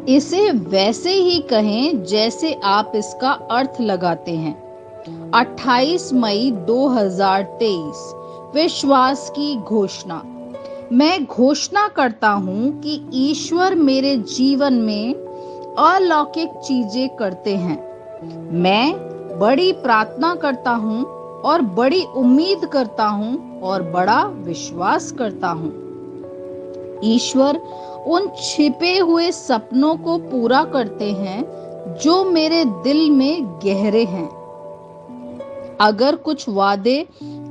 इसे वैसे ही कहें जैसे आप इसका अर्थ लगाते हैं। 28 मई 2023। विश्वास की घोषणा। मैं घोषणा करता हूँ कि ईश्वर मेरे जीवन में अलौकिक चीजें करते हैं। मैं बड़ी प्रार्थना करता हूँ और बड़ी उम्मीद करता हूँ और बड़ा विश्वास करता हूँ। ईश्वर उन छिपे हुए सपनों को पूरा करते हैं जो मेरे दिल में गहरे हैं। अगर कुछ वादे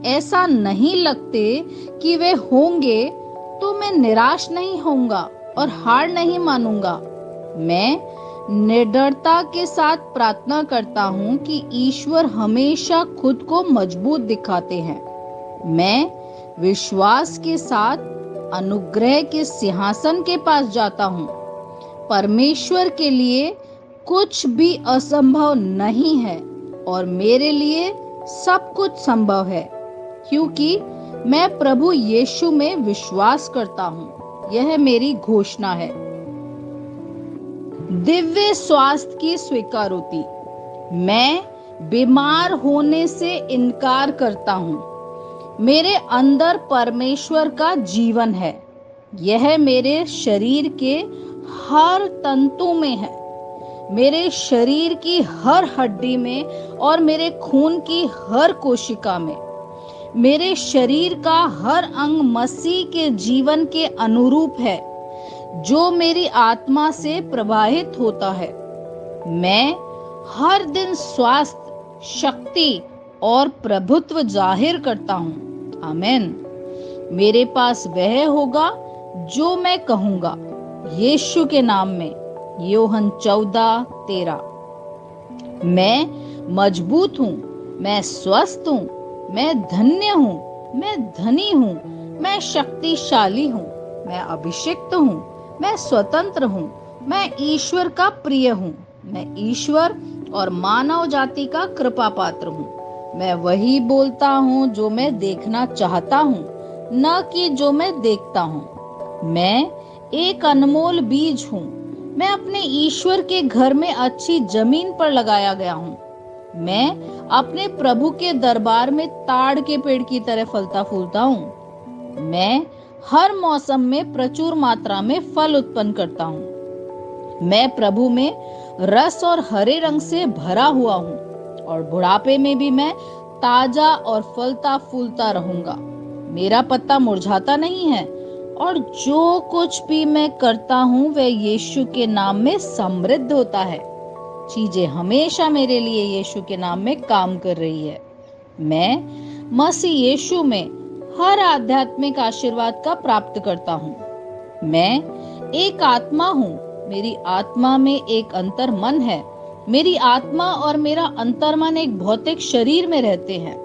ऐसा नहीं लगते कि वे होंगे, तो मैं निराश नहीं होऊंगा और हार नहीं मानूंगा। मैं निडरता के साथ प्रार्थना करता हूँ कि ईश्वर हमेशा खुद को मजबूत दिखाते हैं। मैं विश्वास के साथ अनुग्रह के सिंहासन के पास जाता हूँ। परमेश्वर के लिए कुछ भी असंभव नहीं है और मेरे लिए सब कुछ संभव है, क्योंकि मैं प्रभु यीशु में विश्वास करता हूँ। यह मेरी घोषणा है। दिव्य स्वास्थ्य की स्वीकारोति। मैं बीमार होने से इनकार करता हूँ। मेरे अंदर परमेश्वर का जीवन है। यह मेरे शरीर के हर तंतु में है, मेरे शरीर की हर हड्डी में और मेरे खून की हर कोशिका में। मेरे शरीर का हर अंग मसीह के जीवन के अनुरूप है, जो मेरी आत्मा से प्रवाहित होता है। मैं हर दिन स्वास्थ्य, शक्ति और प्रभुत्व जाहिर करता हूँ। आमीन। मेरे पास वह होगा जो मैं कहूँगा, यीशु के नाम में। यूहन्ना 14:13। मैं मजबूत हूँ, मैं स्वस्थ हूँ, मैं धन्य हूँ, मैं धनी हूँ, मैं शक्तिशाली हूँ, मैं अभिषिक्त हूँ, मैं स्वतंत्र हूँ, मैं ईश्वर का प्रिय हूँ, मैं ईश्वर और मानव जाति का कृपा पात्र हूँ। मैं वही बोलता हूँ जो मैं देखना चाहता हूँ, न कि जो मैं देखता हूँ। मैं एक अनमोल बीज हूँ। मैं अपने ईश्वर के घर में अच्छी जमीन पर लगाया गया हूँ। मैं अपने प्रभु के दरबार में ताड़ के पेड़ की तरह फलता फूलता हूँ। मैं हर मौसम में प्रचुर मात्रा में फल उत्पन्न करता हूँ। मैं प्रभु में रस और हरे रंग से भरा हुआ हूँ और बुढ़ापे में भी मैं ताजा और फलता फूलता रहूंगा। मेरा पत्ता मुरझाता नहीं है और जो कुछ भी मैं करता हूँ वह यीशु के नाम में समृद्ध होता है। चीजें हमेशा मेरे लिए यीशु के नाम में काम कर रही है। मैं मसीह यीशु में हर आध्यात्मिक आशीर्वाद का प्राप्त करता हूँ। मैं एक आत्मा हूँ। मेरी आत्मा में एक अंतर मन है। मेरी आत्मा और मेरा अंतर्मन एक भौतिक शरीर में रहते हैं।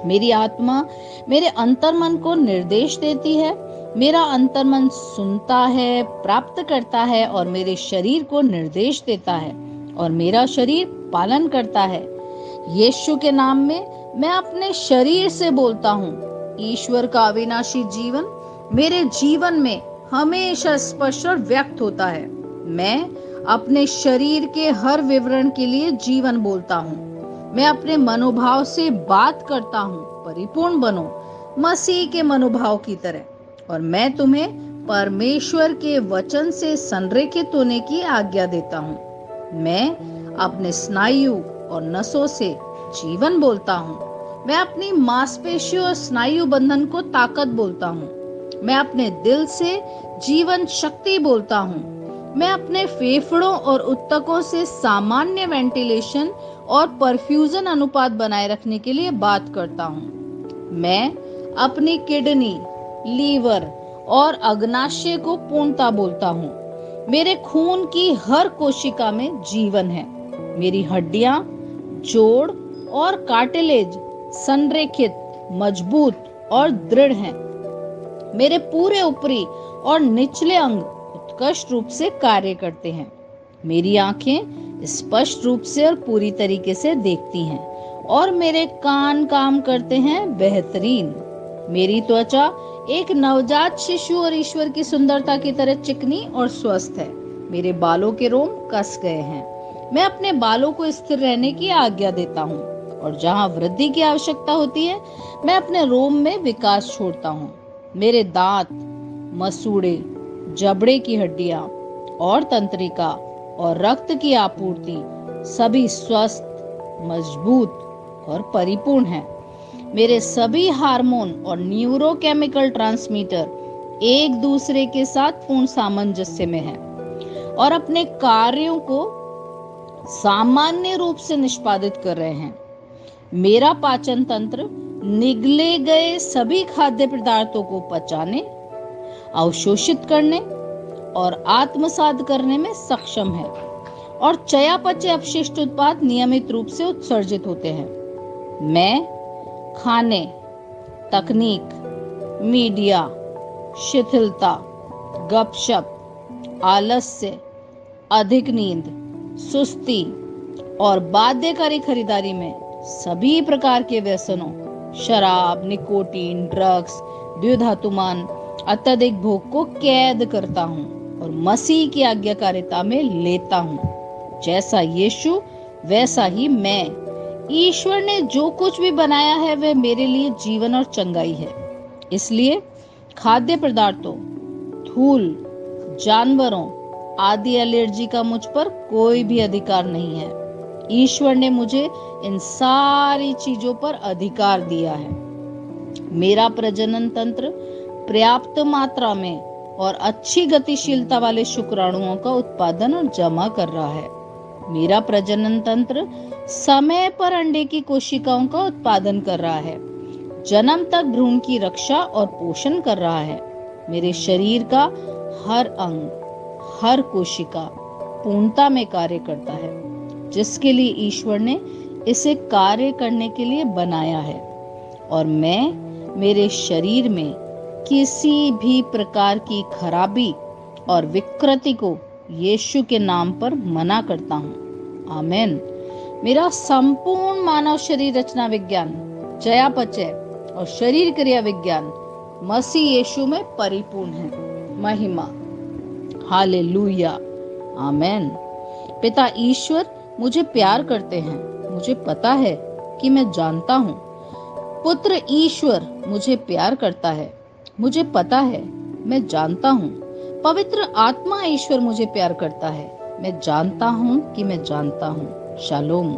मेरी आत्मा मेरे अंतर्मन को निर्देश देती है। मेरा अंतर्मन सुनता है, प्राप्त करता है और मेरे शरीर को निर्देश देता है और मेरा शरीर पालन करता है। यीशु के नाम में मैं अपने शरीर से बोलता हूँ, ईश्वर का अविनाशी जीवन मेरे जीवन में हमेशा स्पष्ट और व्यक्त होता है। मैं अपने शरीर के हर विवरण के लिए जीवन बोलता हूँ। मैं अपने मनोभाव से बात करता हूँ, परिपूर्ण बनो मसीह के मनोभाव की तरह। और मैं तुम्हें परमेश्वर के वचन से संरेखित होने की आज्ञा देता हूँ। मैं अपने स्नायु और नसों से जीवन बोलता हूँ। मैं अपनी मांसपेशियों और स्नायु बंधन को ताकत बोलता हूँ। मैं अपने दिल से जीवन शक्ति बोलता हूँ। मैं अपने फेफड़ों और उत्तकों से सामान्य वेंटिलेशन और परफ्यूजन अनुपात बनाए रखने के लिए बात करता हूँ। मैं अपनी किडनी, लीवर और अग्नाशय को पूर्णता बोलता हूँ। मेरे खून की हर कोशिका में जीवन है। मेरी हड्डियां, जोड़ और कार्टिलेज संरेखित, मजबूत और दृढ़ हैं। मेरे पूरे ऊपरी और निचले अंग उत्कृष्ट रूप से कार्य करते हैं। मेरी आंखें स्पष्ट रूप से और पूरी तरीके से देखती हैं और मेरे कान काम करते हैं बेहतरीन। मेरी त्वचा एक नवजात शिशु और ईश्वर की सुंदरता की तरह चिकनी और स्वस्थ है। मेरे बालों के रोम कस गए हैं। मैं अपने बालों को स्थिर रहने की आज्ञा देता हूँ, और जहाँ वृद्धि की आवश्यकता होती है, मैं अपने रोम में विकास छोड़ता हूँ। मेरे दांत, मसूड़े, जबड़े की हड्डियां और तंत्रिका और रक्त की आपूर्ति सभी स्वस्थ, मजबूत और परिपूर्ण हैं। मेरे सभी हार्मोन और न्यूरोकेमिकल ट्रांसमीटर एक दूसरे के साथ पूर्ण सामंजस्य में हैं और अपने कार्यों को सामान्य रूप से निष्पादित कर रहे हैं। मेरा पाचन तंत्र निगले गए सभी खाद्य पदार्थों को पचाने, अवशोषित करने और आत्मसात करने में सक्षम है, और चयापचय अपशिष्ट उत्पाद नियमित रूप से उत्सर्जित होते हैं। मैं खाने, तकनीक, मीडिया, शिथिलता, गपशप, आलस्य, अधिक नींद, सुस्ती और बाध्यकारी खरीदारी में सभी प्रकार के व्यसनों, शराब, निकोटीन, ड्रग्स, द्विधातुमान, अत्यधिक भोग को कैद करता हूँ और मसीह की आज्ञाकारिता में लेता हूँ। जैसा यीशु वैसा ही मैं। ईश्वर ने जो कुछ भी बनाया है वह मेरे लिए जीवन और चंगाई है। इसलिए खाद्य पदार्थों, धूल, जानवरों आदि एलर्जी का मुझ पर कोई भी अधिकार नहीं है। ईश्वर ने मुझे इन सारी चीजों पर अधिकार दिया है। मेरा प्रजनन तंत्र पर्याप्त मात्रा में और अच्छी गतिशीलता वाले शुक्राणुओं का उत्पादन और जमा कर रहा है। मेरा प्रजनन तंत्र समय पर अंडे की कोशिकाओं का उत्पादन कर रहा है, जन्म तक भ्रूण की रक्षा और पोषण कर रहा है। मेरे शरीर का हर अंग, हर कोशिका पूर्णता में कार्य करता है, जिसके लिए ईश्वर ने इसे कार्य करने के लिए बनाया है। और मैं मेरे शरीर में किसी भी प्रकार की खराबी और विकृति को यीशु के नाम पर मना करता हूँ। आमीन। मेरा संपूर्ण मानव शरीर रचना विज्ञान, चयापचय और शरीर क्रिया विज्ञान मसीह यीशु में परिपूर्ण है। महिमा, हालेलुया, आमीन। पिता ईश्वर मुझे प्यार करते हैं, मुझे पता है कि मैं जानता हूँ। पुत्र ईश्वर मुझे प्यार करता है, मुझे पता है, मैं जानता हूँ। पवित्र आत्मा ईश्वर मुझे प्यार करता है, मैं जानता हूँ कि मैं जानता हूँ। शालोम।